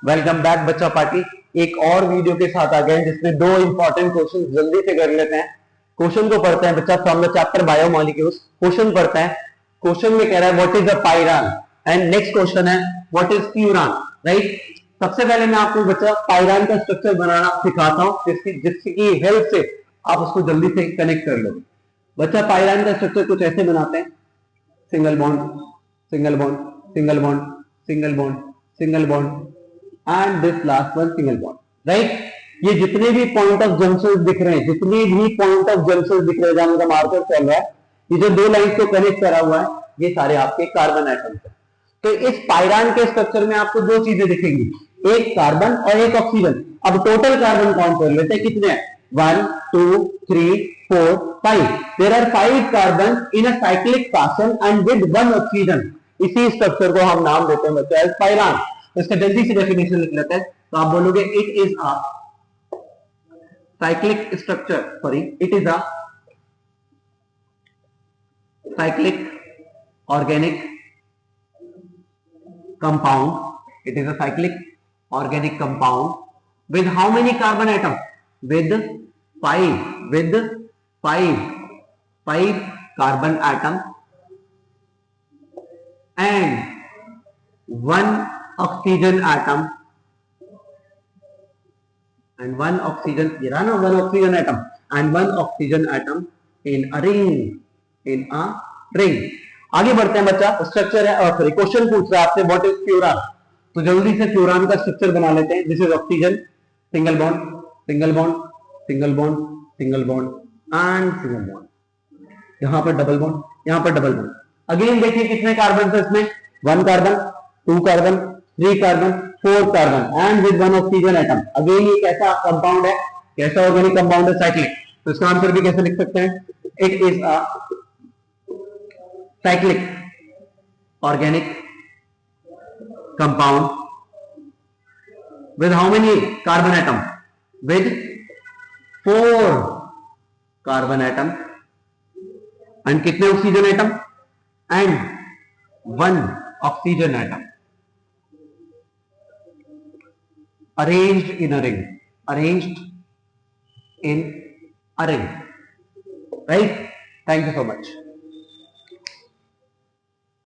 Welcome back बच्चा party. एक और वीडियो के साथ आ गए हैं जिसमें दो इंपॉर्टेंट क्वेश्चन जल्दी से कर लेते हैं। क्वेश्चन को पढ़ते हैं बच्चा from the chapter biomolecules. Question पढ़ते हैं। क्वेश्चन में कह रहा है what is a pyran and next question है व्हाट इज प्यूरान। राइट, सबसे पहले मैं आपको बच्चा पायरान का स्ट्रक्चर बनाना सिखाता हूं जिसकी हेल्प से आप उसको जल्दी से कनेक्ट कर लोगे। बच्चा पायरान का स्ट्रक्चर कुछ ऐसे बनाते हैं, single bond single bond single bond single bond single bond and this last one single bond. Right, ये जितने भी पॉइंट ऑफ जंक्शन दिख रहे हैं, जितने भी पॉइंट ऑफ जंक्शन दिख रहे हैं जहां उनका मार्कर चल रहा है, ये जो दो लाइन को कनेक्ट करा हुआ है, ये सारे आपके कार्बन एटम्स हैं। तो इस पायरान के स्ट्रक्चर में आपको दो चीजें दिखेंगी, एक कार्बन और एक ऑक्सीजन। अब टोटल कार्बन काउंट कर लेते हैं, कितने हैं? 1 2 3 4 5। There are 5 carbon in a cyclic fashion and with 1 oxygen. इसी स्ट्रक्चर को हम नाम देते हैं बच्चा एज पायरान। तो इसका जल्दी से डेफिनेशन लिख लेते हैं। तो आप बोलोगे it is a cyclic structure, sorry it is a cyclic organic compound. It is a cyclic organic compound with how many carbon atoms? With 5. With 5 carbon atoms and 1 oxygen atom and 1 oxygen. ये रहा ना 1 oxygen atom and 1 oxygen atom in a ring. In a ring. आगे बढ़ते हैं बच्चा। Structure है और sorry question पूछ रहा है आपसे व्हाट इज प्यूरान। तो जल्दी से प्यूरान का स्ट्रक्चर बना लेते हैं। This is oxygen, single bond single bond single bond single bond and single bond. यहां पर डबल बॉन्ड, यहां पर डबल बॉन्ड। अगेन देखिए कितने कार्बन है इसमें? 1 carbon 2 carbon 3 carbon 4 carbon and with 1 oxygen atom. Again ये कैसा कंपाउंड है, कैसा ऑर्गेनिक कंपाउंड है? साइक्लिक। तो इसका आंसर भी कैसे लिख सकते हैं? It is a cyclic organic compound with how many carbon atom? With 4 carbon atom and कितने oxygen atom? and 1 oxygen atom arranged in a ring. Arranged in a ring. Right? Thank you so much.